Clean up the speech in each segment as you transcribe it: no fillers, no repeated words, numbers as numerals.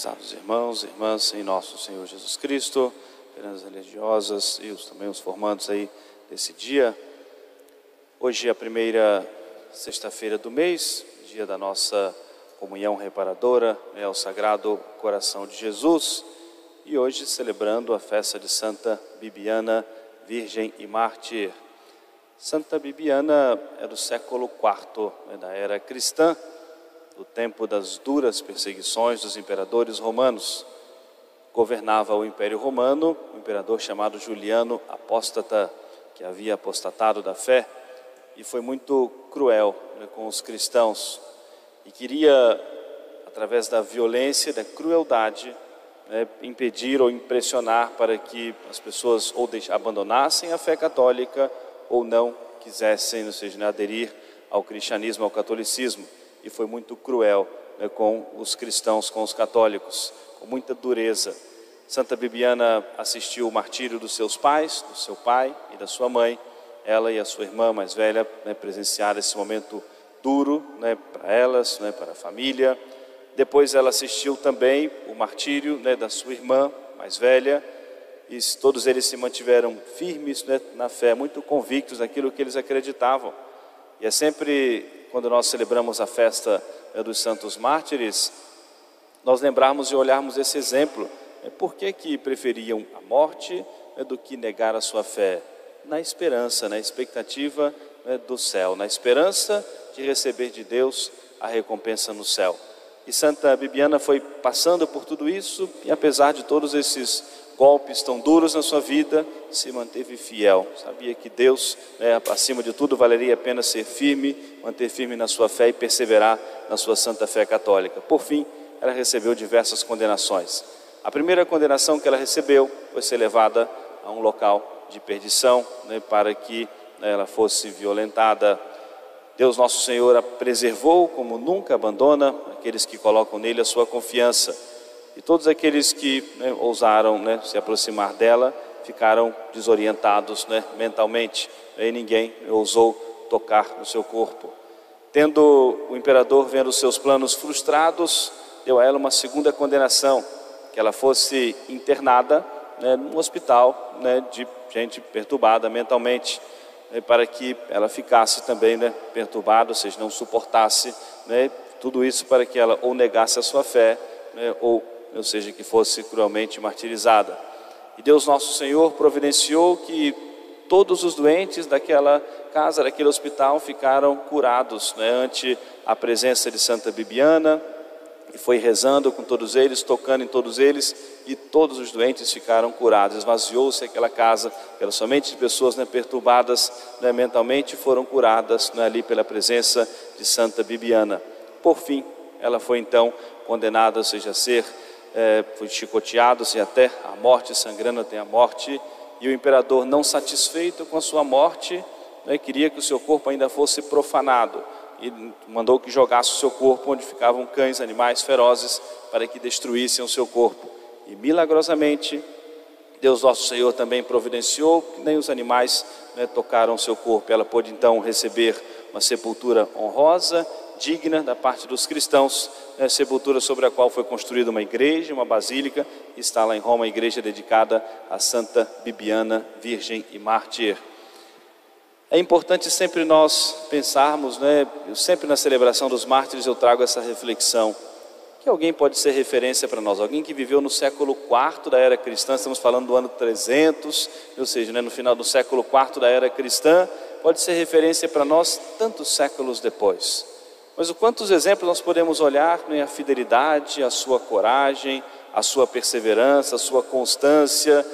Prezados irmãos e irmãs em nosso Senhor Jesus Cristo, penas religiosas e também os formandos aí desse dia. Hoje é a primeira sexta-feira do mês, dia da nossa comunhão reparadora, é o Sagrado Coração de Jesus. E hoje celebrando a festa de Santa Bibiana, Virgem e Mártir. Santa Bibiana é do século IV, da era cristã, do tempo das duras perseguições dos imperadores romanos. Governava o Império Romano um imperador chamado Juliano Apóstata, que havia apostatado da fé e foi muito cruel com os cristãos e queria, através da violência e da crueldade, impedir ou impressionar para que as pessoas ou abandonassem a fé católica ou não quisessem, ou seja, aderir ao cristianismo, ao catolicismo. E foi muito cruel com os cristãos, com os católicos, com muita dureza. Santa Bibiana assistiu o martírio dos seus pais, do seu pai e da sua mãe. Ela e a sua irmã mais velha presenciaram esse momento duro para elas, para a família. Depois ela assistiu também o martírio da sua irmã mais velha. E todos eles se mantiveram firmes na fé, muito convictos daquilo que eles acreditavam. E é sempre, quando nós celebramos a festa dos Santos Mártires, nós lembrarmos e olharmos esse exemplo. Por que preferiam a morte do que negar a sua fé? Na esperança, na expectativa do céu, na esperança de receber de Deus a recompensa no céu. E Santa Bibiana foi passando por tudo isso e, apesar de todos esses golpes tão duros na sua vida, se manteve fiel. Sabia que Deus, acima de tudo, valeria a pena ser firme, manter firme na sua fé e perseverar na sua santa fé católica. Por fim, ela recebeu diversas condenações. A primeira condenação que ela recebeu foi ser levada a um local de perdição, para que ela fosse violentada. Deus Nosso Senhor a preservou, como nunca abandona aqueles que colocam nele a sua confiança. E todos aqueles que ousaram se aproximar dela ficaram desorientados mentalmente. E ninguém ousou tocar no seu corpo. Tendo o imperador vendo os seus planos frustrados, deu a ela uma segunda condenação, que ela fosse internada num hospital de gente perturbada mentalmente, para que ela ficasse também perturbada, ou seja, não suportasse tudo isso, para que ela ou negasse a sua fé, ou seja, que fosse cruelmente martirizada. E Deus Nosso Senhor providenciou que todos os doentes daquela casa, daquele hospital, ficaram curados ante a presença de Santa Bibiana, e foi rezando com todos eles, tocando em todos eles, e todos os doentes ficaram curados. Esvaziou-se aquela casa, eram somente pessoas perturbadas mentalmente, foram curadas ali pela presença de Santa Bibiana. Por fim, ela foi então condenada, ou seja, a ser foi chicoteado até a morte, sangrando até a morte. E o imperador, não satisfeito com a sua morte, queria que o seu corpo ainda fosse profanado, e mandou que jogasse o seu corpo onde ficavam cães, animais ferozes, para que destruíssem o seu corpo. E milagrosamente, Deus Nosso Senhor também providenciou que nem os animais tocaram o seu corpo. Ela pôde então receber uma sepultura honrosa, digna da parte dos cristãos, sepultura sobre a qual foi construída uma igreja, uma basílica. Está lá em Roma a igreja dedicada a Santa Bibiana, Virgem e Mártir. É importante sempre nós pensarmos, eu sempre na celebração dos mártires eu trago essa reflexão, que alguém pode ser referência para nós, alguém que viveu no século IV da era cristã, estamos falando do ano 300, ou seja, no final do século IV da era cristã, pode ser referência para nós tantos séculos depois. Mas o quantos exemplos nós podemos olhar, a fidelidade, a sua coragem, a sua perseverança, a sua constância,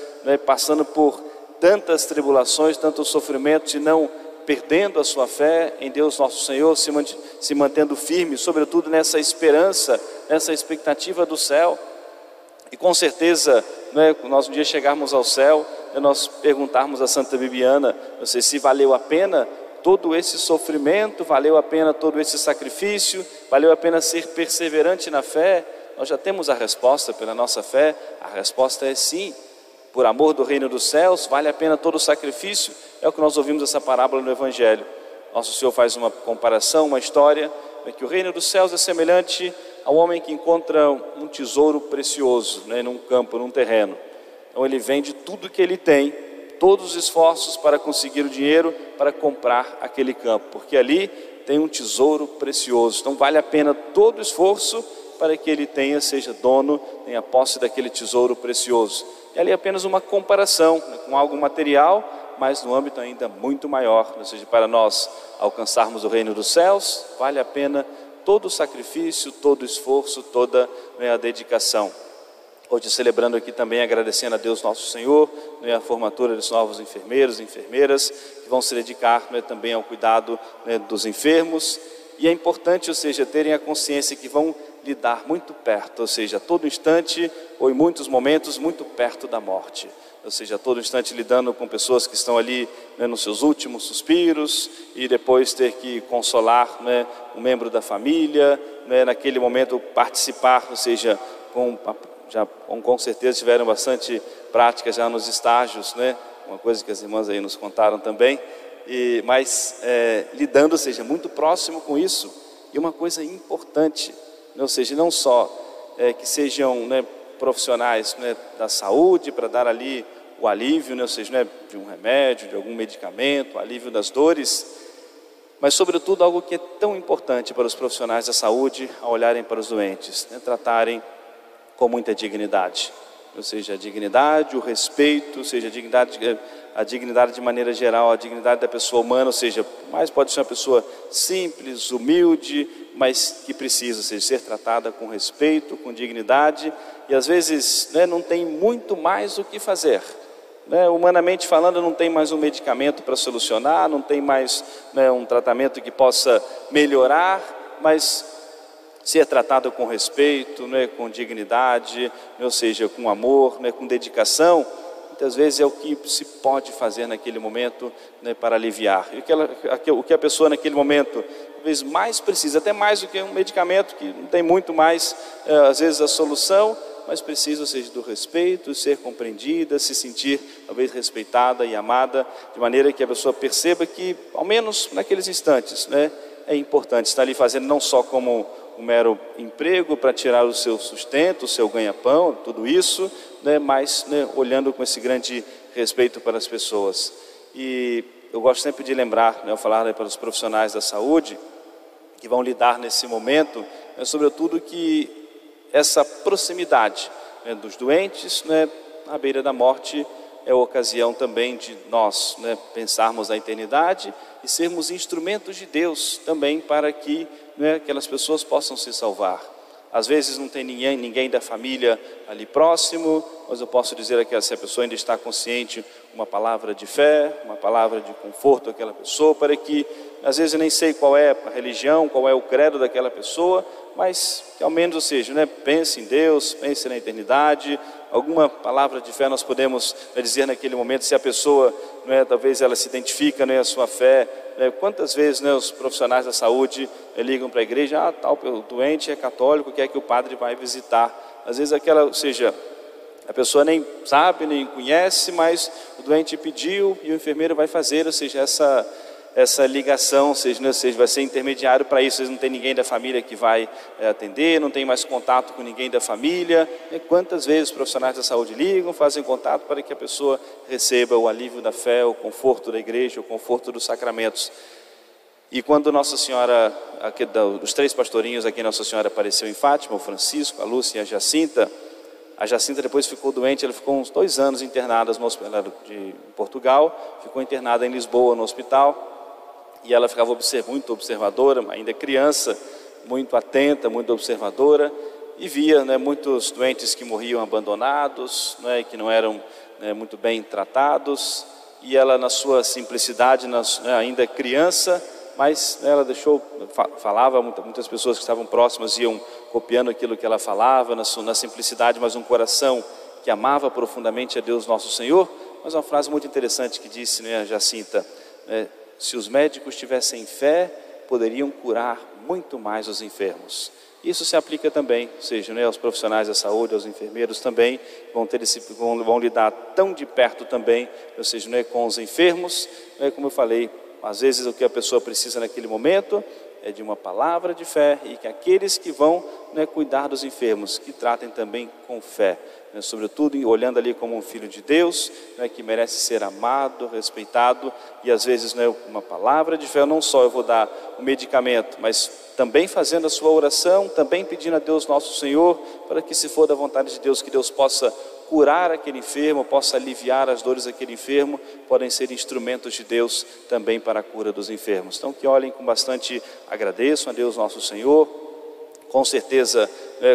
passando por tantas tribulações, tantos sofrimentos, e não perdendo a sua fé em Deus Nosso Senhor, se mantendo firme, sobretudo nessa esperança, nessa expectativa do céu. E com certeza, nós um dia chegarmos ao céu, nós perguntarmos a Santa Bibiana, não sei se valeu a pena todo esse sofrimento, valeu a pena todo esse sacrifício, valeu a pena ser perseverante na fé. Nós já temos a resposta pela nossa fé, a resposta é sim. Por amor do reino dos céus, vale a pena todo o sacrifício. É o que nós ouvimos essa parábola no Evangelho. Nosso Senhor faz uma comparação, uma história, que o reino dos céus é semelhante ao homem que encontra um tesouro precioso, né, num campo, num terreno. Então ele vende tudo que ele tem, todos os esforços para conseguir o dinheiro para comprar aquele campo, porque ali tem um tesouro precioso. Então vale a pena todo o esforço para que ele seja dono, tenha posse daquele tesouro precioso. E ali é apenas uma comparação, né, com algo material, mas no âmbito ainda muito maior, ou seja, para nós alcançarmos o reino dos céus, vale a pena todo o sacrifício, todo o esforço, toda, né, a dedicação. Hoje celebrando aqui também, agradecendo a Deus nosso Senhor, né, a formatura dos novos enfermeiros e enfermeiras, que vão se dedicar, né, também ao cuidado, né, dos enfermos. E é importante, ou seja, terem a consciência que vão lidar muito perto, ou seja, a todo instante, ou em muitos momentos, muito perto da morte. Ou seja, a todo instante lidando com pessoas que estão ali, né, nos seus últimos suspiros, e depois ter que consolar, né, um membro da família, né, naquele momento participar, ou seja, com certeza tiveram bastante prática já nos estágios, né, uma coisa que as irmãs aí nos contaram também, mas lidando, ou seja, muito próximo com isso. E uma coisa importante, né, ou seja, não só que sejam, né, profissionais, né, da saúde para dar ali o alívio, né, ou seja, né, de um remédio, de algum medicamento, o alívio das dores, mas sobretudo algo que é tão importante para os profissionais da saúde ao olharem para os doentes, né, tratarem com muita dignidade, ou seja, a dignidade, o respeito, ou seja, a dignidade de maneira geral, a dignidade da pessoa humana, ou seja, mais pode ser uma pessoa simples, humilde, mas que precisa, ou seja, ser tratada com respeito, com dignidade, e às vezes, né, não tem muito mais o que fazer, né, humanamente falando, não tem mais um medicamento para solucionar, não tem mais, né, um tratamento que possa melhorar, mas ser tratado com respeito, né, com dignidade, né, ou seja, com amor, né, com dedicação, muitas vezes é o que se pode fazer naquele momento, né, para aliviar. E o que a pessoa naquele momento talvez mais precisa, até mais do que um medicamento, que não tem muito mais, às vezes, a solução, mas precisa, ou seja, do respeito, ser compreendida, se sentir talvez respeitada e amada, de maneira que a pessoa perceba que, ao menos naqueles instantes, né, é importante estar ali fazendo não só como um mero emprego para tirar o seu sustento, o seu ganha-pão, tudo isso, né, mas, né, olhando com esse grande respeito para as pessoas. E eu gosto sempre de lembrar, né, eu falar, né, para os profissionais da saúde que vão lidar nesse momento, né, sobretudo que essa proximidade, né, dos doentes, né, à beira da morte, é a ocasião também de nós, né, pensarmos na eternidade e sermos instrumentos de Deus também para que, né, aquelas pessoas possam se salvar. Às vezes não tem ninguém da família ali próximo, mas eu posso dizer que se a pessoa ainda está consciente, uma palavra de fé, uma palavra de conforto àquela pessoa, para que, às vezes eu nem sei qual é a religião, qual é o credo daquela pessoa, mas que ao menos, ou seja, né, pense em Deus, pense na eternidade, alguma palavra de fé nós podemos, né, dizer naquele momento, se a pessoa, né, talvez ela se identifica, né, a sua fé, né, quantas vezes, né, os profissionais da saúde ligam para a igreja, tal doente é católico, quer que o padre vai visitar, às vezes ou seja, a pessoa nem sabe, nem conhece, mas o doente pediu e o enfermeiro vai fazer, ou seja, essa ligação, ou seja, vai ser intermediário para isso. Vocês não tem ninguém da família que vai atender, não tem mais contato com ninguém da família. E quantas vezes os profissionais da saúde ligam, fazem contato para que a pessoa receba o alívio da fé, o conforto da igreja, o conforto dos sacramentos. E quando Nossa Senhora, dos 3 pastorinhos aqui, Nossa Senhora apareceu em Fátima, o Francisco, a Lúcia e a Jacinta depois ficou doente, ela ficou uns 2 anos internada no hospital de Portugal, ficou internada em Lisboa no hospital, e ela ficava muito observadora, ainda criança, muito atenta, muito observadora, e via, né, muitos doentes que morriam abandonados, né, que não eram, né, muito bem tratados, e ela na sua simplicidade, né, ainda criança, mas, né, ela falava, muitas pessoas que estavam próximas iam copiando aquilo que ela falava, na simplicidade, mas um coração que amava profundamente a Deus nosso Senhor. Mas uma frase muito interessante que disse, né, a Jacinta, né, se os médicos tivessem fé, poderiam curar muito mais os enfermos. Isso se aplica também, ou seja, né, aos profissionais da saúde, aos enfermeiros também, vão lidar tão de perto também, ou seja, né, com os enfermos, né, como eu falei, às vezes o que a pessoa precisa naquele momento de uma palavra de fé, e que aqueles que vão, né, cuidar dos enfermos, que tratem também com fé, né, sobretudo olhando ali como um filho de Deus, né, que merece ser amado, respeitado, e às vezes, né, uma palavra de fé, não só eu vou dar o medicamento, mas também fazendo a sua oração, também pedindo a Deus nosso Senhor, para que, se for da vontade de Deus, que Deus possa curar aquele enfermo, possa aliviar as dores daquele enfermo, podem ser instrumentos de Deus também para a cura dos enfermos. Então, que olhem com bastante agradeço a Deus nosso Senhor. Com certeza,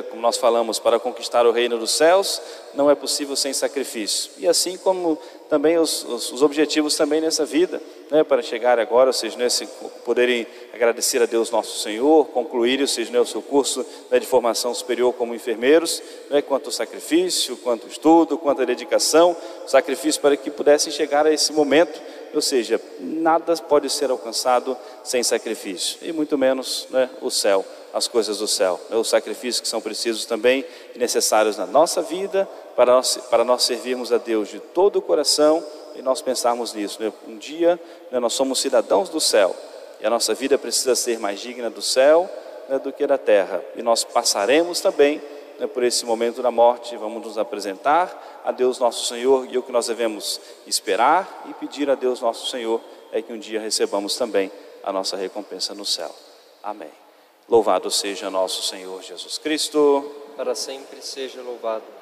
como nós falamos, para conquistar o reino dos céus, não é possível sem sacrifício. E assim como também os objetivos também nessa vida, né, para chegar agora, ou seja, né, poderem agradecer a Deus nosso Senhor, concluir, ou seja, né, o seu curso, né, de formação superior como enfermeiros, né, quanto sacrifício, quanto estudo, quanto dedicação, sacrifício para que pudessem chegar a esse momento. Ou seja, nada pode ser alcançado sem sacrifício, e muito menos, né, o céu, as coisas do céu, né, os sacrifícios que são precisos também e necessários na nossa vida, para nós servirmos a Deus de todo o coração, e nós pensarmos nisso, né? Um dia, né, nós somos cidadãos do céu, e a nossa vida precisa ser mais digna do céu, né, do que da terra, e nós passaremos também, né, por esse momento da morte. Vamos nos apresentar a Deus nosso Senhor, e o que nós devemos esperar e pedir a Deus nosso Senhor é que um dia recebamos também a nossa recompensa no céu. Amém. Louvado seja nosso Senhor Jesus Cristo. Para sempre seja louvado.